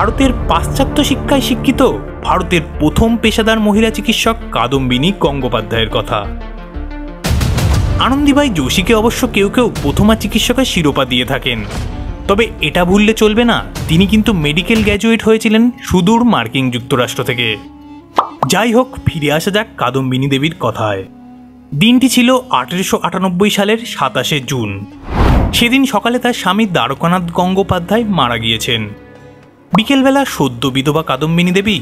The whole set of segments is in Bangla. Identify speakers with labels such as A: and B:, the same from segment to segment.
A: ভারতের পাশ্চাত্য শিক্ষায় শিক্ষিত ভারতের প্রথম পেশাদার মহিলা চিকিৎসক কাদম্বিনী গঙ্গোপাধ্যায়ের কথা। আনন্দীবাই যোশীকে অবশ্য কেউ কেউ প্রথমা চিকিৎসকের শিরোপা দিয়ে থাকেন, তবে এটা ভুললে চলবে না, তিনি কিন্তু মেডিকেল গ্র্যাজুয়েট হয়েছিলেন সুদূর মার্কিন যুক্তরাষ্ট্র থেকে। যাই হোক, ফিরে আসা যাক কাদম্বিনী দেবীর কথায়। দিনটি ছিল 1898 সালের 27শে জুন। সেদিন সকালে তার স্বামী দ্বারকানাথ গঙ্গোপাধ্যায় মারা গিয়েছেন। বিকেলবেলা সদ্য বিধবা কাদম্বিনী দেবী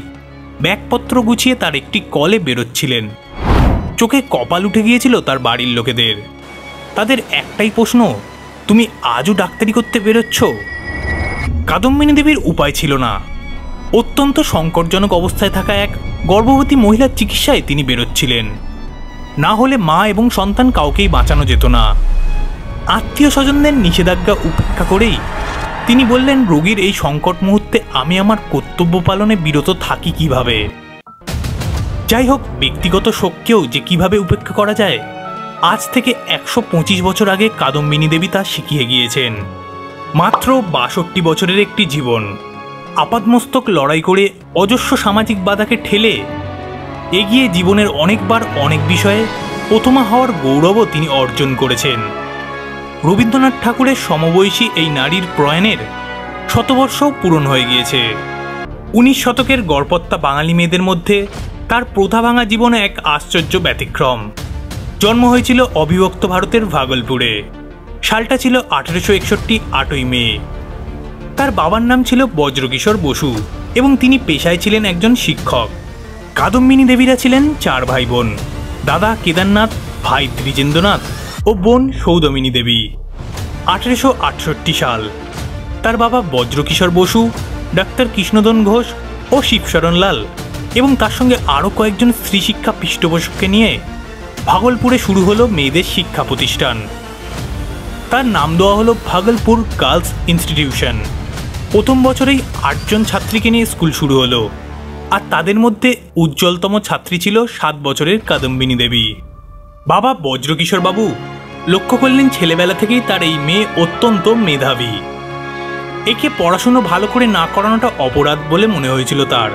A: ব্যাগপত্র গুছিয়ে তার একটি কলে বেরোচ্ছিলেন। চোখে কপাল উঠে গিয়েছিল তার বাড়ির লোকেদের। তাদের একটাই প্রশ্ন, তুমি আজও ডাক্তারি করতে বেরোচ্ছ? কাদম্বিনী দেবীর উপায় ছিল না। অত্যন্ত সংকটজনক অবস্থায় থাকা এক গর্ভবতী মহিলার চিকিৎসায় তিনি বেরোচ্ছিলেন। না হলে মা এবং সন্তান কাউকেই বাঁচানো যেত না। আত্মীয় স্বজনদের নিষেধাজ্ঞা উপেক্ষা করেই তিনি বললেন, রোগীর এই সংকট মুহূর্তে আমি আমার কর্তব্য পালনে বিরত থাকি কিভাবে? যাই হোক, ব্যক্তিগত শোককেও যে কিভাবে উপেক্ষা করা যায়, আজ থেকে 125 বছর আগে কাদম্বিনী দেবী তা শিখিয়ে গিয়েছেন। মাত্র 62 বছরের একটি জীবন, আপাদমস্তক লড়াই করে অজস্র সামাজিক বাধাকে ঠেলে এগিয়ে জীবনের অনেকবার অনেক বিষয়ে প্রথমা হওয়ার গৌরবও তিনি অর্জন করেছেন। রবীন্দ্রনাথ ঠাকুরের সমবয়সী এই নারীর প্রয়াণের শতবর্ষও পূরণ হয়ে গিয়েছে। 19 শতকের গড়পত্তা বাঙালি মেয়েদের মধ্যে তার প্রথা ভাঙা জীবনে এক আশ্চর্য ব্যতিক্রম। জন্ম হয়েছিল অবিভক্ত ভারতের ভাগলপুরে। সালটা ছিল 1861, 8ই মে। তার বাবার নাম ছিল বজ্রকিশোর বসু এবং তিনি পেশায় ছিলেন একজন শিক্ষক। কাদম্বিনী দেবীরা ছিলেন 4 ভাই বোন, দাদা কেদারনাথ, ভাই দ্বিজেন্দ্রনাথ ও বোন সৌদামিনী দেবী। 1868 সাল। তার বাবা বজ্রকিশোর বসু, ডাক্তার কৃষ্ণধন ঘোষ ও শিবশরণ লাল এবং তার সঙ্গে আরও কয়েকজন স্ত্রী শিক্ষা পৃষ্ঠপোষককে নিয়ে ভাগলপুরে শুরু হলো মেয়েদের শিক্ষা প্রতিষ্ঠান। তার নাম দেওয়া হলো ভাগলপুর গার্লস ইনস্টিটিউশন। প্রথম বছরেই 8 জন ছাত্রীকে নিয়ে স্কুল শুরু হলো, আর তাদের মধ্যে উজ্জ্বলতম ছাত্রী ছিল 7 বছরের কাদম্বিনী দেবী। বাবা বজ্রকিশোর বাবু লক্ষ্য করলেন ছেলেবেলা থেকেই তার এই মেয়ে অত্যন্ত মেধাবী। একে পড়াশুনো ভালো করে না করানোটা অপরাধ বলে মনে হয়েছিল তার।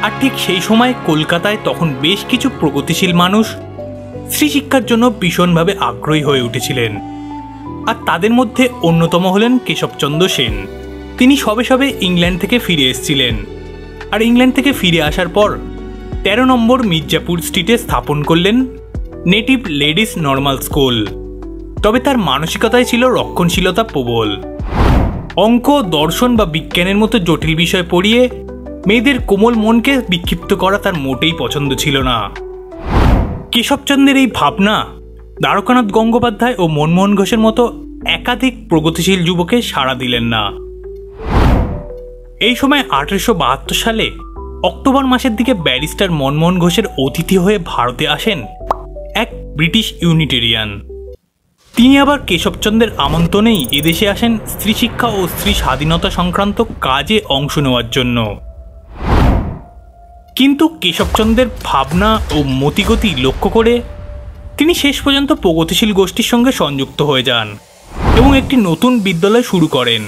A: আর ঠিক সেই সময় কলকাতায় তখন বেশ কিছু প্রগতিশীল মানুষ স্ত্রী শিক্ষার জন্য ভীষণভাবে আগ্রহী হয়ে উঠেছিলেন, আর তাদের মধ্যে অন্যতম হলেন কেশবচন্দ্র সেন। তিনি সবে সবে ইংল্যান্ড থেকে ফিরে এসেছিলেন, আর ইংল্যান্ড থেকে ফিরে আসার পর 13 নম্বর মির্জাপুর স্ট্রিটে স্থাপন করলেন নেটিভ লেডিস নর্মাল স্কুল। তবে তার মানসিকতায় ছিল রক্ষণশীলতা প্রবল। অঙ্ক, দর্শন বা বিজ্ঞানের মতো জটিল বিষয় পড়িয়ে মেয়েদের কোমল মনকে বিক্ষিপ্ত করা তার মোটেই পছন্দ ছিল না। কেশবচন্দ্রের এই ভাবনা দ্বারকানাথ গঙ্গোপাধ্যায় ও মনমোহন ঘোষের মতো একাধিক প্রগতিশীল যুবকে সাড়া দিলেন না। এই সময় 1872 সালে অক্টোবর মাসের দিকে ব্যারিস্টার মনমোহন ঘোষের অতিথি হয়ে ভারতে আসেন এক ব্রিটিশ ইউনিটেরিয়ান। তিনি আবার কেশবচন্দ্রের আমন্ত্রণেই এদেশে আসেন স্ত্রী শিক্ষা ও স্ত্রী স্বাধীনতা সংক্রান্ত কাজে অংশ নেওয়ার জন্য। কিন্তু কেশবচন্দ্রের ভাবনা ও মতিগতি লক্ষ্য করে তিনি শেষ পর্যন্ত প্রগতিশীল গোষ্ঠীর সঙ্গে সংযুক্ত হয়ে যান এবং একটি নতুন বিদ্যালয় শুরু করেন।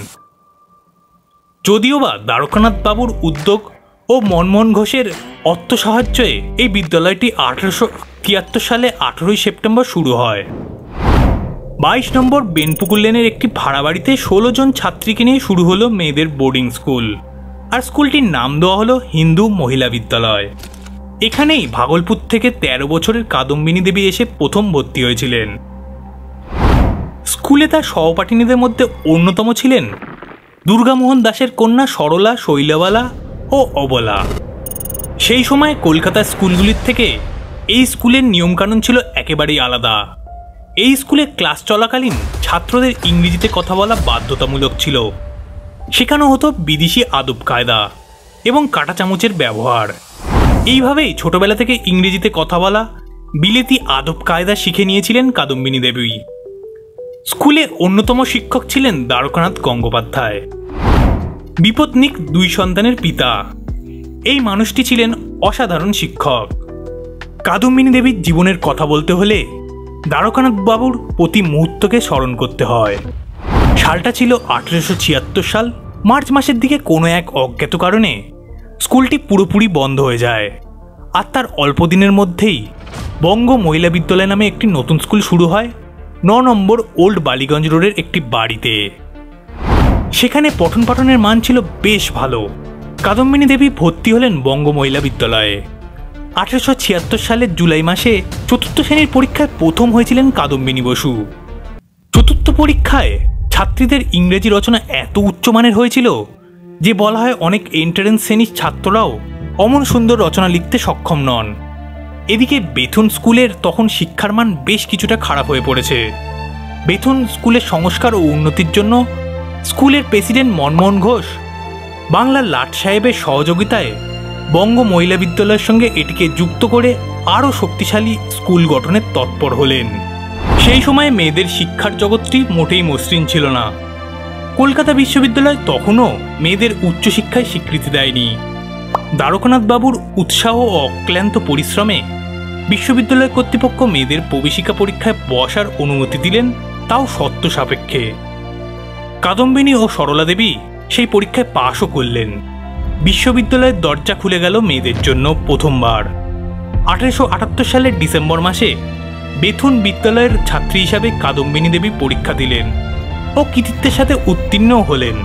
A: যদিও বা দ্বারকানাথ বাবুর উদ্যোগ ও মনমোহন ঘোষের অর্থ সাহায্যে এই বিদ্যালয়টি 1873 সালে 18ই সেপ্টেম্বর শুরু হয়। 22 নম্বর বেনপুকুর লেনের একটি ভাড়া বাড়িতে 16 জন ছাত্রীকে নিয়ে শুরু হলো মেয়েদের বোর্ডিং স্কুল, আর স্কুলটির নাম দেওয়া হলো হিন্দু মহিলা বিদ্যালয়। এখানেই ভাগলপুর থেকে 13 বছরের কাদম্বিনী দেবী এসে প্রথম ভর্তি হয়েছিলেন। স্কুলে তার সহপাঠিনীদের মধ্যে অন্যতম ছিলেন দুর্গামোহন দাসের কন্যা সরলা, শৈলবালা ও অবলা। সেই সময় কলকাতার স্কুলগুলির থেকে এই স্কুলের নিয়মকানুন ছিল একেবারেই আলাদা। এই স্কুলে ক্লাস চলাকালীন ছাত্রদের ইংরেজিতে কথা বলা বাধ্যতামূলক ছিল। শেখানো হতো বিদেশি আদব কায়দা এবং কাঁটা চামচের ব্যবহার। এইভাবেই ছোটবেলা থেকে ইংরেজিতে কথা বলা, বিলেতি আদব কায়দা শিখে নিয়েছিলেন কাদম্বিনী দেবী। স্কুলে অন্যতম শিক্ষক ছিলেন দ্বারকানাথ গঙ্গোপাধ্যায়, বিপত্নিক 2 সন্তানের পিতা। এই মানুষটি ছিলেন অসাধারণ শিক্ষক। কাদম্বিনী দেবীর জীবনের কথা বলতে হলে দ্বারকানাথ বাবুর প্রতি মুহূর্তকে স্মরণ করতে হয়। সালটা ছিল 1876 সাল, মার্চ মাসের দিকে কোনো এক অজ্ঞাত কারণে স্কুলটি পুরোপুরি বন্ধ হয়ে যায়, আর তার অল্প দিনের মধ্যেই বঙ্গ মহিলা বিদ্যালয় নামে একটি নতুন স্কুল শুরু হয় 9 নম্বর ওল্ড বালিগঞ্জ রোডের একটি বাড়িতে। সেখানে পঠন পাঠনের মান ছিল বেশ ভালো। কাদম্বিনী দেবী ভর্তি হলেন বঙ্গ মহিলা বিদ্যালয়ে। 1876 সালের জুলাই মাসে 4র্থ শ্রেণীর পরীক্ষায় প্রথম হয়েছিলেন কাদম্বিনী বসু। 4র্থ পরীক্ষায় ছাত্রীদের ইংরেজি রচনা এত উচ্চমানের হয়েছিল যে বলা হয় অনেক এন্ট্রান্স শ্রেণীর ছাত্ররাও অমন সুন্দর রচনা লিখতে সক্ষম নন। এদিকে বেথুন স্কুলের তখন শিক্ষার মান বেশ কিছুটা খারাপ হয়ে পড়েছে। বেথুন স্কুলের সংস্কার ও উন্নতির জন্য স্কুলের প্রেসিডেন্ট মনমোহন ঘোষ বাংলার লাট সাহেবের সহযোগিতায় বঙ্গ মহিলা বিদ্যালয়ের সঙ্গে এটিকে যুক্ত করে আরও শক্তিশালী স্কুল গঠনের তৎপর হলেন। সেই সময় মেয়েদের শিক্ষার জগৎটি মোটেই মসৃণ ছিল না। কলকাতা বিশ্ববিদ্যালয় তখনও মেয়েদের উচ্চশিক্ষায় স্বীকৃতি দেয়নি। দ্বারকানাথ বাবুর উৎসাহ ও অক্লান্ত পরিশ্রমে বিশ্ববিদ্যালয় কর্তৃপক্ষ মেয়েদের প্রবেশিকা পরীক্ষায় বসার অনুমতি দিলেন, তাও শর্ত সাপেক্ষে। কাদম্বিনী ও সরলা দেবী সেই পরীক্ষায় পাশও করলেন। বিশ্ববিদ্যালয়ের দরজা খুলে গেল মেয়েদের জন্য প্রথমবার। 1878 সালের ডিসেম্বর মাসে বেথুন বিদ্যালয়ের ছাত্রী হিসাবে কাদম্বিনী দেবী পরীক্ষা দিলেন ও কৃতিত্বের সাথে উত্তীর্ণও হলেন।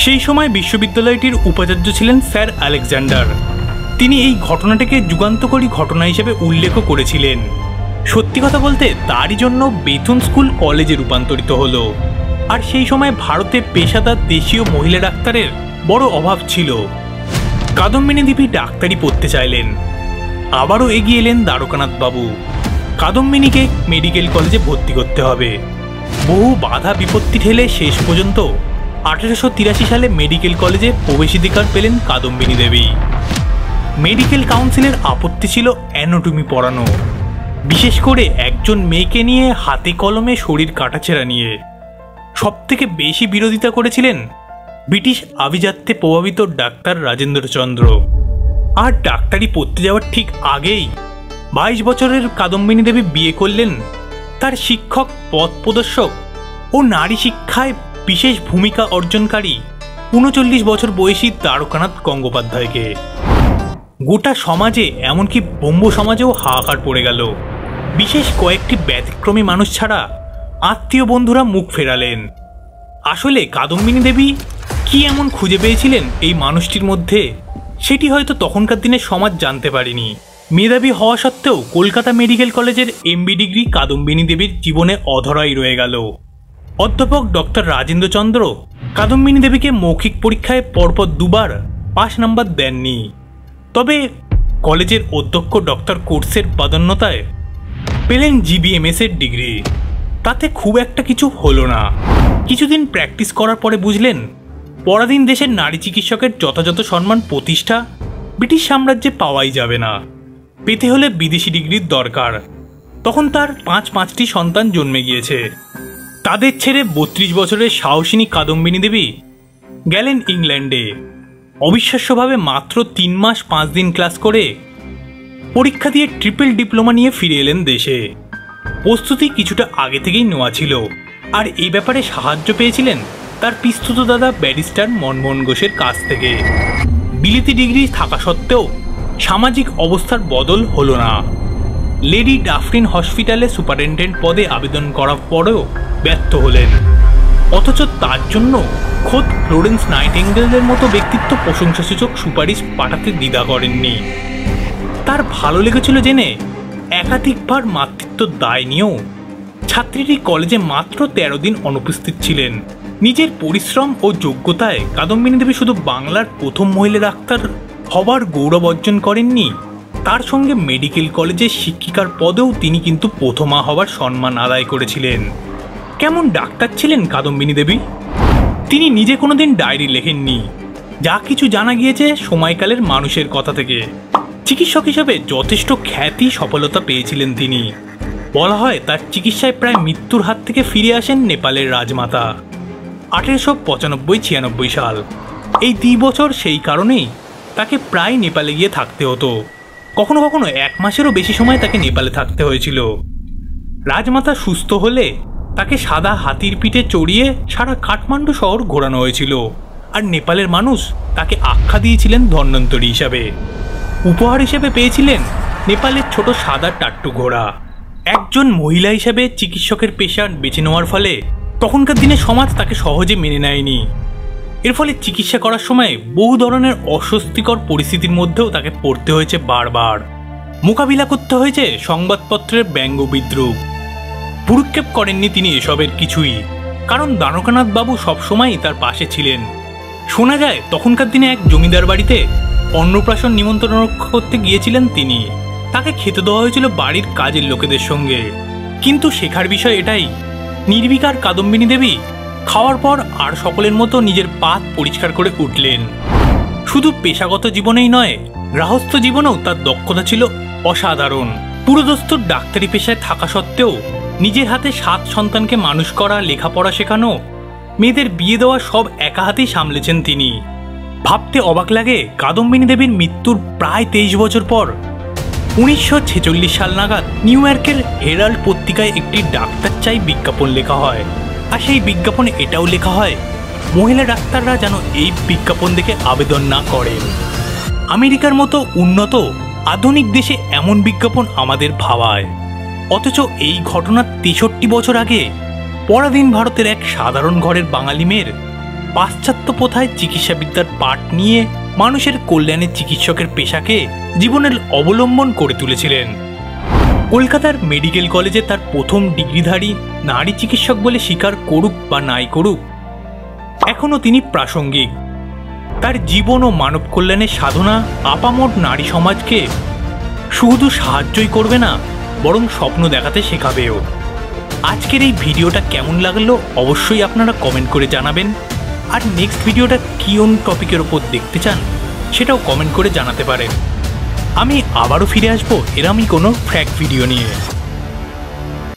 A: সেই সময় বিশ্ববিদ্যালয়টির উপাচার্য ছিলেন স্যার আলেকজান্ডার। তিনি এই ঘটনাটিকে যুগান্তকারী ঘটনা হিসেবে উল্লেখও করেছিলেন। সত্যি কথা বলতে তারই জন্য বেথুন স্কুল কলেজে রূপান্তরিত হলো। আর সেই সময় ভারতে পেশাদার দেশীয় মহিলা ডাক্তারের বড় অভাব ছিল। কাদম্বিনী দেবী ডাক্তারি পড়তে চাইলেন। আবারও এগিয়ে এলেন দ্বারকানাথ বাবু। কাদম্বিনীকে মেডিকেল কলেজে ভর্তি করতে হবে। বহু বাধা বিপত্তি ঠেলে শেষ পর্যন্ত 1883 সালে মেডিকেল কলেজে প্রবেশাধিকার পেলেন কাদম্বিনী দেবী। মেডিকেল কাউন্সিলের আপত্তি ছিল অ্যানাটমি পড়ানো, বিশেষ করে একজন মেয়েকে নিয়ে হাতে কলমে শরীর কাটাছেঁড়া নিয়ে। সবথেকে বেশি বিরোধিতা করেছিলেন ব্রিটিশ আভিজাত্যে প্রভাবিত ডাক্তার রাজেন্দ্রচন্দ্র। আর ডাক্তারি পড়তে যাওয়ার ঠিক আগেই 22 বছরের কাদম্বিনী দেবী বিয়ে করলেন তার শিক্ষক, পথ প্রদর্শক ও নারী শিক্ষায় বিশেষ ভূমিকা অর্জনকারী 39 বছর বয়সী দ্বারকানাথ গঙ্গোপাধ্যায়কে। গোটা সমাজে, এমনকি ব্রহ্ম সমাজেও হাহাকার পড়ে গেল। বিশেষ কয়েকটি ব্যতিক্রমী মানুষ ছাড়া আত্মীয় বন্ধুরা মুখ ফেরালেন। আসলে কাদম্বিনী দেবী কি এমন খুঁজে পেয়েছিলেন এই মানুষটির মধ্যে, সেটি হয়তো তখনকার দিনে সমাজ জানতে পারেনি। মেধাবী হওয়া সত্ত্বেও কলকাতা মেডিকেল কলেজের এমবি ডিগ্রি কাদম্বিনী দেবীর জীবনে অধরাই রয়ে গেল। অধ্যাপক ডক্টর রাজেন্দ্রচন্দ্র কাদম্বিনী দেবীকে মৌখিক পরীক্ষায় পরপর 2বার পাস নাম্বার দেননি। তবে কলেজের অধ্যক্ষ ডক্টর কোর্সের প্রাধান্যতায় পেলেন জিবিএমএস এর ডিগ্রি। তাতে খুব একটা কিছু হলো না। কিছুদিন প্র্যাকটিস করার পরে বুঝলেন পরাধীন দেশের নারী চিকিৎসকের যথাযথ সম্মান প্রতিষ্ঠা ব্রিটিশ সাম্রাজ্যে পাওয়াই যাবে না, পেতে হলে বিদেশি ডিগ্রির দরকার। তখন তার 5টি সন্তান জন্মে গিয়েছে। তাদের ছেড়ে 32 বছরের সাহসিনী কাদম্বিনী দেবী গেলেন ইংল্যান্ডে। অবিশ্বাস্যভাবে মাত্র 3 মাস 5 দিন ক্লাস করে পরীক্ষা দিয়ে ট্রিপল ডিপ্লোমা নিয়ে ফিরে এলেন দেশে। প্রস্তুতি কিছুটা আগে থেকেই নেওয়া ছিল, আর এই ব্যাপারে সাহায্য পেয়েছিলেন তার পিস্তুত দাদা ব্যারিস্টার মনমোহন ঘোষের কাছ থেকে। বিলিতি ডিগ্রি থাকা সত্ত্বেও সামাজিক অবস্থার বদল হলো না। লেডি ডাফরিন হসপিটালে সুপারিনটেন্ডেন্ট পদে আবেদন করার পরেও ব্যর্থ হলেন। অথচ তার জন্য খোদ ফ্লোরেন্স নাইটিঙ্গেলের মতো ব্যক্তিত্ব প্রশংসাসূচক সুপারিশ পাঠাতে দ্বিধা করেননি। তার ভালো লেগেছিল জেনে একাধিকবার মাতৃত্ব দায় নিয়েও ছাত্রীটি কলেজে মাত্র 13 দিন অনুপস্থিত ছিলেন। নিজের পরিশ্রম ও যোগ্যতায় কাদম্বিনী দেবী শুধু বাংলার প্রথম মহিলা ডাক্তার হবার গৌরব অর্জন করেননি, তার সঙ্গে মেডিকেল কলেজের শিক্ষিকার পদেও তিনি কিন্তু প্রথমা হবার সম্মান আদায় করেছিলেন। কেমন ডাক্তার ছিলেন কাদম্বিনী দেবী? তিনি নিজে কোনোদিন ডায়েরি লেখেননি। যা কিছু জানা গিয়েছে সময়কালের মানুষের কথা থেকে। চিকিৎসক হিসেবে যথেষ্ট খ্যাতি সফলতা পেয়েছিলেন তিনি। বলা হয় তার চিকিৎসায় প্রায় মৃত্যুর হাত থেকে ফিরে আসেন নেপালের রাজমাতা। 1895-96 সাল, এই 2 বছর সেই কারণেই তাকে প্রায় নেপালে গিয়ে থাকতে হতো। কখনো কখনো 1 মাসেরও বেশি সময় তাকে নেপালে থাকতে হয়েছিল। রাজমাতা সুস্থ হলে তাকে সাদা হাতির পিঠে চড়িয়ে সারা কাঠমান্ডু শহর ঘোরানো হয়েছিল আর নেপালের মানুষ তাকে আখ্যা দিয়েছিলেন ধন্বন্তরী হিসাবে। উপহার হিসেবে পেয়েছিলেন নেপালের ছোট সাদা টাট্টু ঘোড়া। একজন মহিলা হিসেবে চিকিৎসকের পেশা বেছে নেওয়ার ফলে তখনকার দিনে সমাজ তাকে সহজে মেনে নেয়নি। এর ফলে চিকিৎসা করার সময় বহু ধরনের অস্বস্তিকর পরিস্থিতির মধ্যেও তাকে পড়তে হয়েছে, বারবার মোকাবিলা করতে হয়েছে সংবাদপত্রের ব্যঙ্গ বিদ্রুপ। ভ্রুক্ষেপ করেননি তিনি এসবের কিছুই, কারণ দ্বারকানাথ বাবু সবসময়ই তার পাশে ছিলেন। শোনা যায় তখনকার দিনে এক জমিদার বাড়িতে অন্নপ্রাশন নিমন্ত্রণ করতে গিয়েছিলেন তিনি। তাকে খেতে দেওয়া হয়েছিল বাড়ির কাজের লোকেদের সঙ্গে, কিন্তু শেখার বিষয় এটাই, নির্বিকার কাদম্বিনী দেবী খাওয়ার পর আর সকলের মতো নিজের পাত পরিষ্কার করে উঠলেন। শুধু পেশাগত জীবনেই নয়, গৃহস্থ জীবনেও তার দক্ষতা ছিল অসাধারণ। পুরোদস্তুর ডাক্তারি পেশায় থাকা সত্ত্বেও নিজের হাতে 7 সন্তানকে মানুষ করা, লেখাপড়া শেখানো, মেয়েদের বিয়ে দেওয়া সব একা হাতেই সামলেছেন তিনি। ভাবতে অবাক লাগে, কাদম্বিনী দেবীর মৃত্যুর প্রায় 23 বছর পর 1946 সাল নাগাদ নিউ ইয়র্কের হেরাল্ড পত্রিকায় একটি ডাক্তার চাই বিজ্ঞাপন লেখা হয়। আর সেই বিজ্ঞাপনে এটাও লেখা হয়, মহিলা ডাক্তাররা যেন এই বিজ্ঞাপন দেখে আবেদন না করেন। আমেরিকার মতো উন্নত আধুনিক দেশে এমন বিজ্ঞাপন আমাদের ভাবায়, অথচ এই ঘটনার 63 বছর আগে পরাধীন ভারতের এক সাধারণ ঘরের বাঙালি মেয়ের পাশ্চাত্য প্রথায় চিকিৎসাবিদ্যার পাঠ নিয়ে মানুষের কল্যাণে চিকিৎসকের পেশাকে জীবনের অবলম্বন করে তুলেছিলেন। কলকাতার মেডিকেল কলেজে তার প্রথম ডিগ্রিধারী নারী চিকিৎসক বলে স্বীকার করুক বা নাই করুক, এখনও তিনি প্রাসঙ্গিক। তার জীবন ও মানব কল্যাণের সাধনা আপামর নারী সমাজকে শুধু সাহায্যই করবে না, বরং স্বপ্ন দেখাতে শেখাবেও। আজকের এই ভিডিওটা কেমন লাগলো অবশ্যই আপনারা কমেন্ট করে জানাবেন। আর নেক্সট ভিডিওটা কোন টপিকের ওপর দেখতে চান সেটাও কমেন্ট করে জানাতে পারেন। আমি আবারও ফিরে আসবো এরমই কোনো ফ্যাক্ট ভিডিও নিয়ে।